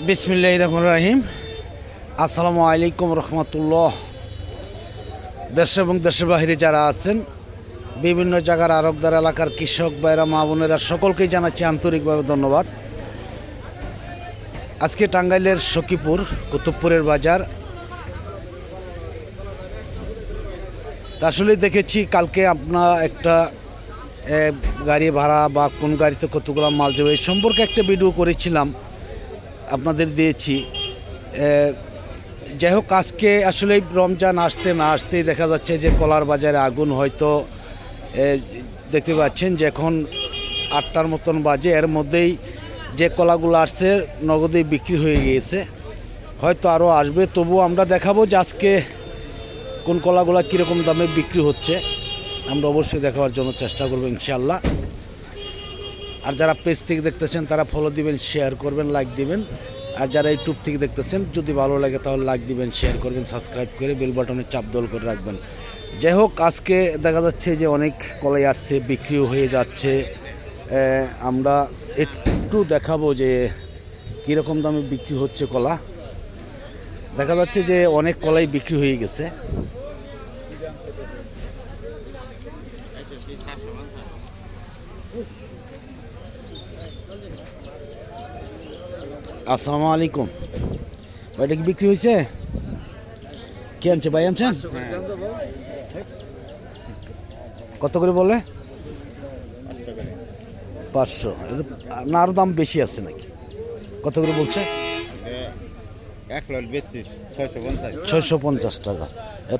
বিসমিল্লাহির রহমানির রহিম। আসসালামু আলাইকুম রহমতুল্লাহ। দেশ এবং দেশের বাহিরে যারা আছেন, বিভিন্ন জায়গার আরবদার এলাকার কৃষক ভাইরা, মা বোনেরা, সকলকেই জানাচ্ছি আন্তরিকভাবে ধন্যবাদ। আজকে টাঙ্গাইলের সখীপুর কুতুবপুরের বাজার। আসলে দেখেছি কালকে আপনার একটা গাড়ি ভাড়া বা কোন গাড়িতে কতগুলো মাল যাবে এই সম্পর্কে একটা ভিডিও করেছিলাম, আপনাদের দিয়েছি। যাই হোক, আজকে আসলে রমজান আসতে না আসতেই দেখা যাচ্ছে যে কলার বাজারে আগুন। হয়তো দেখতে পাচ্ছেন যে এখন 8টার মতন বাজে, এর মধ্যেই যে কলাগুলো আসছে নগদেই বিক্রি হয়ে গিয়েছে, হয়তো আরও আসবে। তবুও আমরা দেখাবো যে আজকে কোন কলাগুলো কীরকম দামে বিক্রি হচ্ছে, আমরা অবশ্যই দেখাবার জন্য চেষ্টা করবো ইনশাআল্লাহ। আর যারা পেজ থেকে দেখতেছেন তারা ফলো দিবেন, শেয়ার করবেন, লাইক দিবেন। আর যারা ইউটিউব থেকে দেখতেছেন যদি ভালো লাগে তাহলে লাইক দিবেন, শেয়ার করবেন, সাবস্ক্রাইব করে বেল বাটনে চাপ দোল করে রাখবেন। যাই হোক, আজকে দেখা যাচ্ছে যে অনেক কলাই আসছে, বিক্রিও হয়ে যাচ্ছে। আমরা একটু দেখাবো যে কীরকম দামে বিক্রি হচ্ছে কলা। দেখা যাচ্ছে যে অনেক কলাই বিক্রি হয়ে গেছে। আসসালামু আলাইকুম ভাই, এটা কি বিক্রি হয়েছে? কে আনছে ভাই? আনছেন? কত করে বলে? 500 না, আরও দাম বেশি আছে নাকি? কত করে বলছে? 650 টাকা।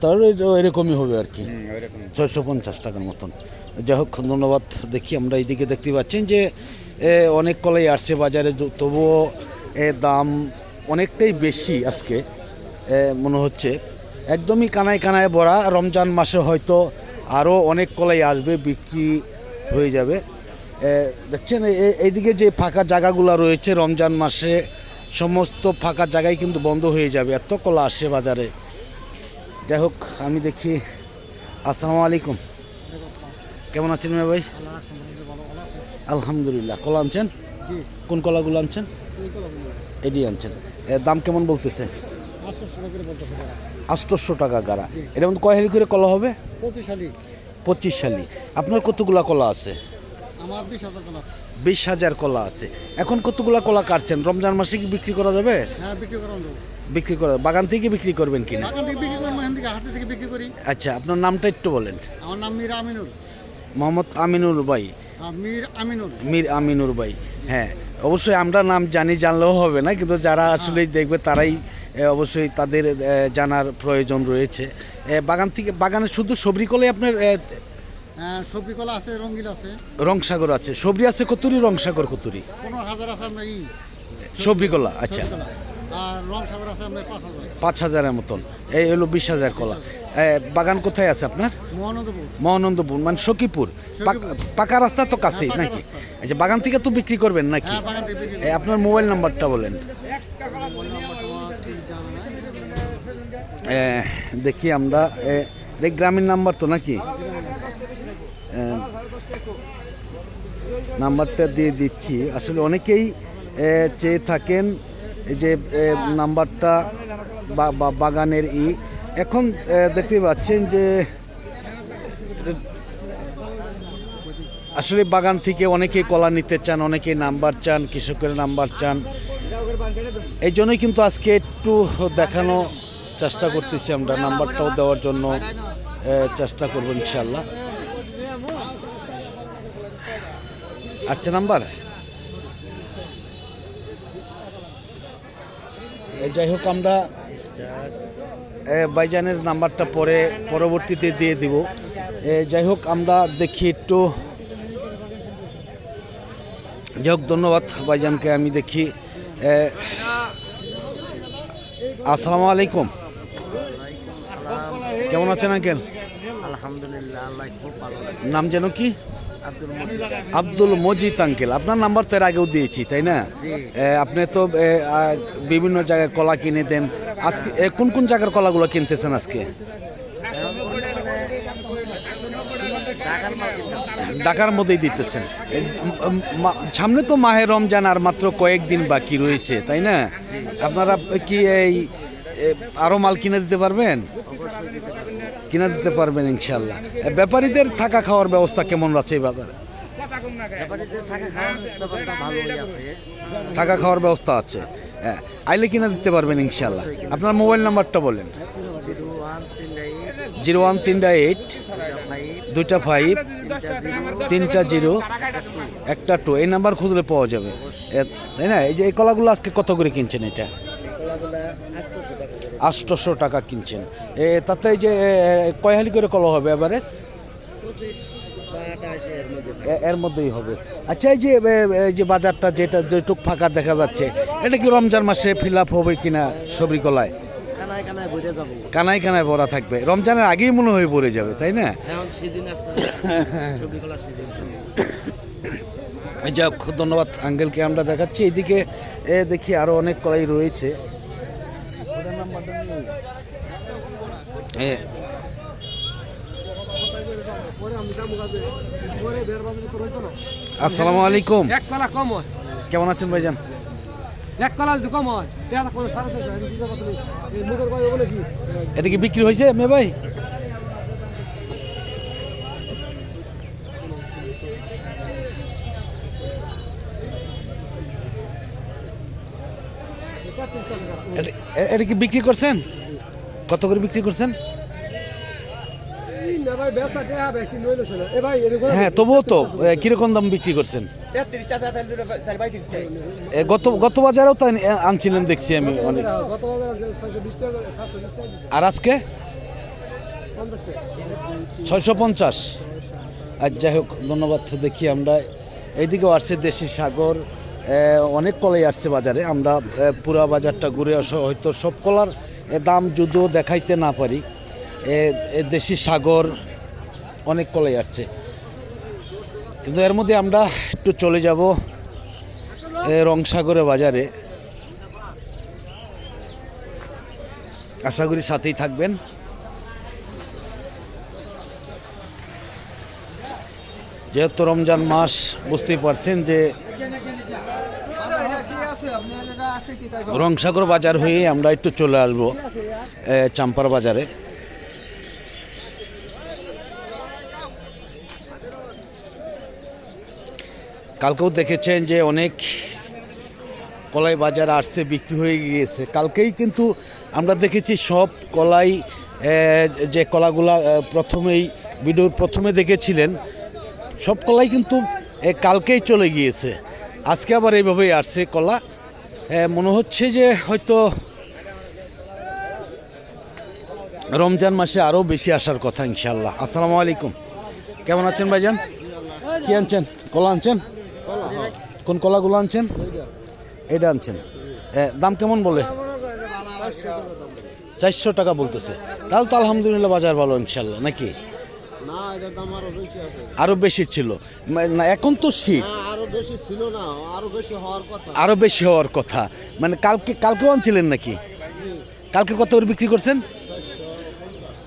তাহলে এরকমই হবে আর কি, 650 টাকার মতন। যাই হোক, ধন্যবাদ। দেখি আমরা এইদিকে দেখতে পাচ্ছেন যে অনেক কলাই আসছে বাজারে, তবুও দাম অনেকটাই বেশি আজকে মনে হচ্ছে। একদমই কানায় কানায় ভরা। রমজান মাসে হয়তো আরও অনেক কলাই আসবে, বিক্রি হয়ে যাবে। দেখছেন এইদিকে যে ফাঁকা জায়গাগুলো রয়েছে, রমজান মাসে সমস্ত ফাঁকা জায়গায় কিন্তু বন্ধ হয়ে যাবে, এত কলা আসছে বাজারে। যাই হোক, আমি দেখি। আসসালামু আলাইকুম, কেমন আছেন ভাই? আলহামদুলিল্লাহ। কলা আনছেন? কোন কলাগুলো আনছেন? এডি আনছেন। দাম কেমন বলতেছে? 800 টাকা গাড়া। এর মধ্যে কয় হালি করে কলা হবে? 25 হালি। আপনার কতগুলা কলা আছে? আমার 20,000 কলা আছে। এখন কতগুলা কলা কাটছেন? রমজান মাসে কি বিক্রি করা যাবে? হ্যাঁ, বিক্রি করা বাগান থেকে বিক্রি করবেন কিনা? বাগান থেকে বিক্রি করব, এখান থেকে হাট থেকে বিক্রি করি। আচ্ছা, আপনার নামটা একটু বলেন। আমার নাম মীর আমিনুল। মোহাম্মদ আমিনুর ভাই? মীর আমিনুর ভাই। হ্যাঁ, অবশ্যই আমরা নাম জানলেও হবে না, কিন্তু যারা আসলে দেখবে তারাই অবশ্যই তাদের জানার প্রয়োজন রয়েছে। বাগানে শুধু সবরি কলাই আপনার? সবজি কলা আছে, রঙ্গিল আছে, রংসাগর আছে। সবরি আছে কতুরি? রংসাগর কতুরি? 15,000 আছে আপনার সবরি কলা। আচ্ছা, আর রংসাগর আছে আপনার 5,000-এর মতন। এই হলো 20,000 কলা। বাগান কোথায় আছে আপনার? মহানন্দপুর মানে সখীপুর। পাকা রাস্তা তো কাছেই নাকি? আচ্ছা, বাগান থেকে তো বিক্রি করবেন নাকি? আপনার মোবাইল নাম্বারটা বলেন। দেখি আমরা, গ্রামীণ নাম্বার তো নাকি? নাম্বারটা দিয়ে দিচ্ছি। আসলে অনেকেই চেয়ে থাকেন যে নাম্বারটা বা বাগানের এখন দেখতে পাচ্ছেন যে আসলে বাগান থেকে অনেকেই কলা নিতে চান, অনেকেই নাম্বার চান, কৃষকের নাম্বার চান। এই জন্যই কিন্তু আজকে একটু দেখানো চেষ্টা করতেছি আমরা, নাম্বারটাও দেওয়ার জন্য চেষ্টা করবো ইনশাল্লাহ। আচ্ছা, নাম্বার যাই হোক, আমরা ভাইজানের নাম্বারটা পরবর্তীতে দিয়ে দিব। যাই হোক, আমরা দেখি একটু। যাই হোক, ধন্যবাদ ভাইজানকে। আমি দেখি। আসসালামু আলাইকুম, কেমন আছেন আঙ্কেল? আলহামদুলিল্লাহ, নাম যেন কি? আব্দুল মজিদ আঙ্কেল। আপনার নাম্বার তো এর আগেও দিয়েছি, তাই না? আপনি তো বিভিন্ন জায়গায় কলা কিনে দেন। আজকে কোন কোন জায়গার কলাগুলো কিনতেছেন আজকে? ঢাকার মধ্যেই দিতেছেন। সামনে তো মাহে রমজান আর মাত্র কয়েকদিন বাকি রয়েছে, তাই না? আপনারা কি এই আরও মাল কিনে দিতে পারবেন? কিনে দিতে পারবেন ইনশাল্লাহ। ব্যাপারীদের থাকা খাওয়ার ব্যবস্থা কেমন আছে এই বাজারে? থাকা খাওয়ার ব্যবস্থা আছে, হ্যাঁ, আইলে কিনে দিতে পারবেন ইনশাল্লাহ। আপনার মোবাইল নাম্বারটা বলেন। 0138 25 3 1 2। এই নাম্বার খুঁজলে পাওয়া যাবে, তাই না? এই যে এই কলাগুলো আজকে কত করে কিনছেন? এটা 800 টাকা কিনছেন। তাতে এই যে কয় হালি করে কলা হবে এভারেজ? এর মধ্যেই হবে। আচ্ছা, এই যে বাজারটা যেটুক ফাঁকা দেখা যাচ্ছে, এটা কি রমজান মাসে ফিল আপ হবে কিনা? সবরি কলায় কানায় কানায় ভরা থাকবে, রমজানের আগেই মনে হয় ভরে যাবে, তাই না? যাক, ধন্যবাদ আঙ্কেলকে আমরা দেখাচ্ছি। এইদিকে দেখি আরো অনেক কলাই রয়েছে। আসসালামু আলাইকুম, কেমন আছেন ভাইজান? এটা কি বিক্রি হয়েছে মে ভাই? এটা কি বিক্রি করছেন? কত করে বিক্রি করছেন? হ্যাঁ, তবুও তো কিরকম দাম বিক্রি করছেন? গত বাজারেও তো আনছিলেন দেখছি আমি অনেক। আর আজকে 650। আর যাই হোক, ধন্যবাদ। দেখি আমরা এইদিকেও আসছে দেশি সাগর, অনেক কলাই আসছে বাজারে। আমরা পুরা বাজারটা ঘুরে আসা, হয়তো সব কলার দাম যদিও দেখাইতে না পারি। দেশি সাগর অনেক কলাই আসছে, কিন্তু এর মধ্যে আমরা একটু চলে যাব রংসাগরের বাজারে। আশা করি সাথেই থাকবেন। যেহেতু রমজান মাস, বুঝতেই পারছেন যে রংসাগর বাজার হয়ে আমরা একটু চলে আসবো চাম্পার বাজারে। কালকেও দেখেছেন যে অনেক কলাই বাজার আসছে, বিক্রি হয়ে গিয়েছে। কালকেই কিন্তু আমরা দেখেছি সব কলাই, যে কলাগুলা প্রথমেই ভিডিওর প্রথমে দেখেছিলেন, সব কলাই কিন্তু কালকেই চলে গিয়েছে। আজকে আবার এইভাবেই আসছে কলা। মনে হচ্ছে যে হয়তো রমজান মাসে আরও বেশি আসার কথা ইনশাল্লাহ। আসসালামু আলাইকুম, কেমন আছেন ভাইজান? কি আনছেন? কলা আনছেন? কোন কলাগুলো আনছেন? এটা আনছেন। দাম কেমন বলে? 400 টাকা বলতেছে। তাহলে তো আলহামদুলিল্লাহ বাজার ভালো ইনশাল্লাহ, নাকি? আরো বেশি ছিল না, এখন তো শীত, আরো বেশি ছিল না, আরো বেশি হওয়ার কথা। আরো বেশি হওয়ার কথা। মানে কালকেও আনছিলেন নাকি? কালকে কত করে বিক্রি করছেন?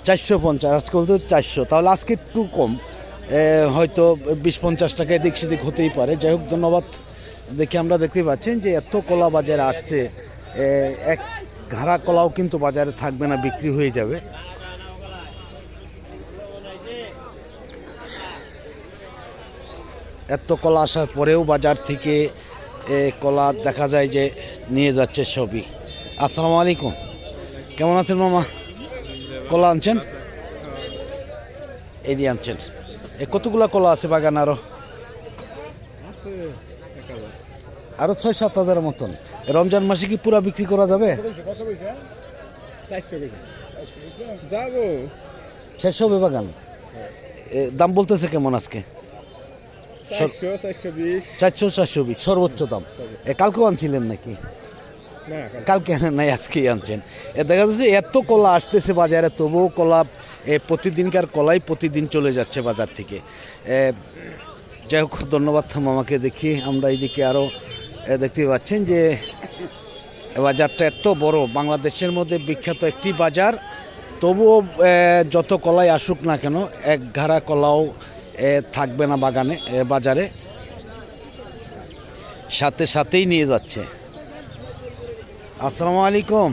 450। আজকে বলতে 400, তাহলে আজকে একটু কম, হয়তো 20-50 টাকা এদিক সেদিক হতেই পারে। যাই হোক, ধন্যবাদ। দেখি আমরা দেখতে পাচ্ছেন যে এত কলা বাজারে আসছে, এক ঘাড়া কলাও কিন্তু বাজারে থাকবে না, বিক্রি হয়ে যাবে। এত কলা আসার পরেও বাজার থেকে কলা দেখা যায় যে নিয়ে যাচ্ছে সবই। আসসালামু আলাইকুম, কেমন আছেন মামা? কলা আনছেন? এটি আনছেন। কতগুলা কলা আছে বাগান? আরো 6-7 হাজার মতন। রমজান মাসে কি পুরা বিক্রি করা যাবে? শেষ হবে বাগান? দাম বলতেছে কেমন আজকে? 400-420 সর্বোচ্চ দাম। কালকেও আনছিলেন নাকি? কালকে নাই, আজকেই আনছেন। দেখা যাচ্ছে এত কলা আসতেছে বাজারে, তবুও কলা, প্রতিদিনকার কলাই প্রতিদিন চলে যাচ্ছে বাজার থেকে। যাই হোক, ধন্যবাদ মামাকে। দেখি আমরা এইদিকে আরও দেখতে পাচ্ছেন যে বাজারটা এত বড়, বাংলাদেশের মধ্যে বিখ্যাত একটি বাজার। তবুও যত কলাই আসুক না কেন, এক ঘাড়া কলাও থাকবে না বাজারে সাথে সাথেই নিয়ে যাচ্ছে। আসসালামু আলাইকুম।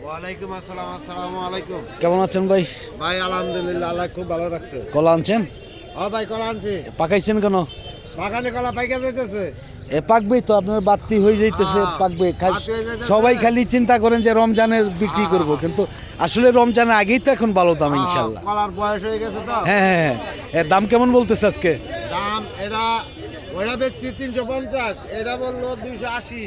ওয়ালাইকুম আসসালাম। আসসালামু আলাইকুম। কেমন আছেন ভাই? ভাই আলহামদুলিল্লাহ, আল্লাহ খুব ভালো রাখছে। কলা আনছেন? ভাই কলা আনছি। পাকাইছেন কেন? বাগানে কলা পাইকা যাইতেছে। পাকবেই তো, আপনার বাড়তি হয়ে যাইতেছে, পাকবে। বাড়তি হয়ে যাইতেছে। সবাই খালি চিন্তা করেন যে রমজানের বিক্রি করব, কিন্তু আসলে রমজানের আগেই তো এখন ভালো দাম ইনশাল্লাহ। কলার বয়স হয়ে গেছে তো। হ্যাঁ হ্যাঁ হ্যাঁ। এর দাম কেমন বলতেছে আজকে? দাম ওটা বেচছি 350, এটা বললো 280।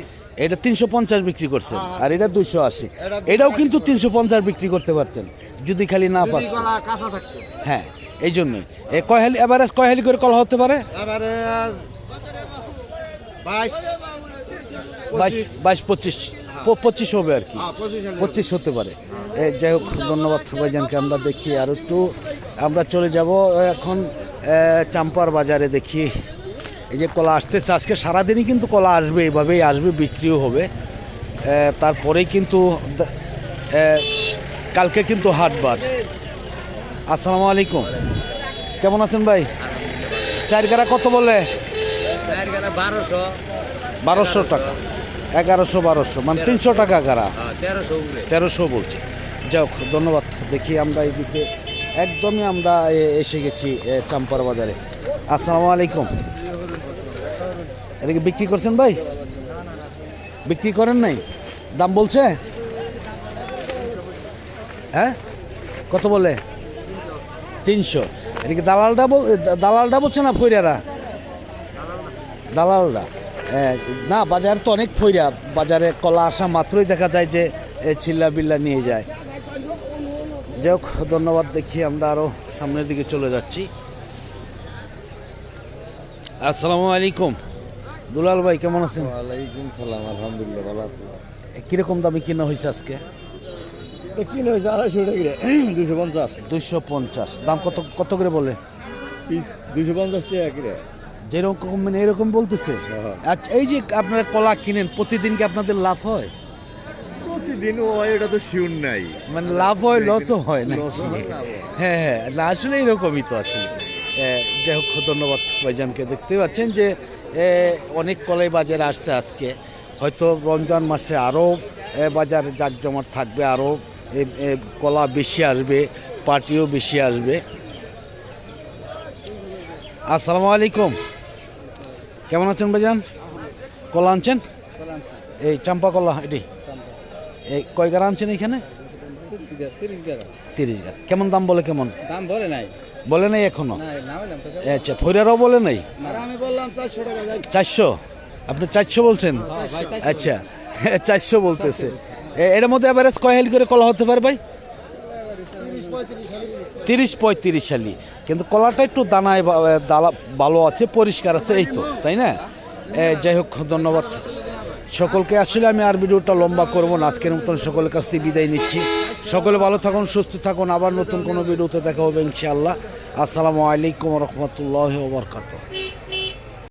এটা 350 বিক্রি করছে, হ্যাঁ। আর এটা 280। এটা এটাও কিন্তু 350 বিক্রি করতে পারতেন যদি খালি না যদি পারতেন। কলা কাঁচা থাকতো। হ্যাঁ, এই জন্যই এভারেজ কয় হালি করে কলা হতে পারে? এবারে 22, 25 হবে আর কি। 25 হতে পারে। যাই হোক, ধন্যবাদ ভাইজানকে। আমরা দেখি আর একটু, আমরা চলে যাব এখন চাম্পার বাজারে। দেখি এই যে কলা আসতেছে, আজকে সারাদিনই কিন্তু কলা আসবে, এভাবেই আসবে, বিক্রিও হবে। তারপরেই কিন্তু কালকে কিন্তু হাটবার। আসসালামু আলাইকুম। কেমন আছেন ভাই? চারগাড়া কত বলে? 1200 টাকা। 1100-1200 মানে 300 টাকা গাড়া। 1300 বলছে। যাই হোক, ধন্যবাদ। দেখি আমরা এইদিকে একদমই আমরা এসে গেছি চাম্পার বাজারে। আসসালামু আলাইকুম। এদিকে বিক্রি করছেন ভাই? বিক্রি করেন নাই? দাম বলছে? হ্যাঁ, কত বলে? 300। এদিকে দালালটা বলছে না ফইরারা? দালালরা। না, বাজার তো অনেক ফইরা। বাজারে কলা আসা মাত্রই দেখা যায় যে চিল্লা বিল্লা নিয়ে যায়। যাই হোক, ধন্যবাদ। দেখি আমরা আরও সামনের দিকে চলে যাচ্ছি। আসসালামু আলাইকুম। দুলাল ভাই কেমন আছেন? ওয়ালাইকুম সালাম। আলহামদুলিল্লাহ, ভালো আছি। কিরকম দামে কিনা হয়েছে আজকে? কিলো হয়েছে 250 টাকা। 250। 250। দাম কত করে বলে? পিস 250 টাকা কিরে। যেরকম মানে এরকম বলতেছে। আচ্ছা, এই যে আপনারা কলা কিনেন, প্রতিদিন কি আপনাদের লাভ হয়? প্রতিদিন হয় এটা তো শিওর নাই। মানে লাভ হয়, লসও হয় না? লসও হয় না। হ্যাঁ হ্যাঁ, না আসলে এরকমই তো আসলে। যাই হোক, ধন্যবাদ ভাইজানকে। দেখতে পাচ্ছেন যে অনেক কলাই বাজারে আসছে আজকে। হয়তো রমজান মাসে আরও বাজারে জাঁকজমাট থাকবে, আরও কলা বেশি আসবে, পার্টিও বেশি আসবে। আসসালামু আলাইকুম। কেমন আছেন ভাইজান? কলা আনছেন? এই চাম্পা কলা, এটি এই কয় গাড়া আনছেন এখানে? 30 গাড়া। কেমন দাম বলে? কেমন দাম বলে নাই? বলে নাই এখনো? না বললাম তো। আচ্ছা, ফইরারও বলে নাই? আমি বললাম 400 টাকা। 400? আপনি 400 বলছেন? আচ্ছা, 400 বলতেছে। এর মধ্যে এভারেজ কয় হালি করে কলা হতে পারে ভাই? 30-35 হালি। কিন্তু কলাটা একটু দানায় ভালো আছে, পরিষ্কার আছে, এই তো, তাই না? যাই হোক, ধন্যবাদ সকলকে। আসলে আমি আর ভিডিওটা লম্বা করবো না, আজকের মতন সকলের কাছ থেকে বিদায় নিচ্ছি। সকলে ভালো থাকুন, সুস্থ থাকুন। আবার নতুন কোনো ভিডিওতে দেখা হবে ইনশাআল্লাহ। আসসালামু আলাইকুম রহমতুল্লাহ ওয়া বারাকাতুহু।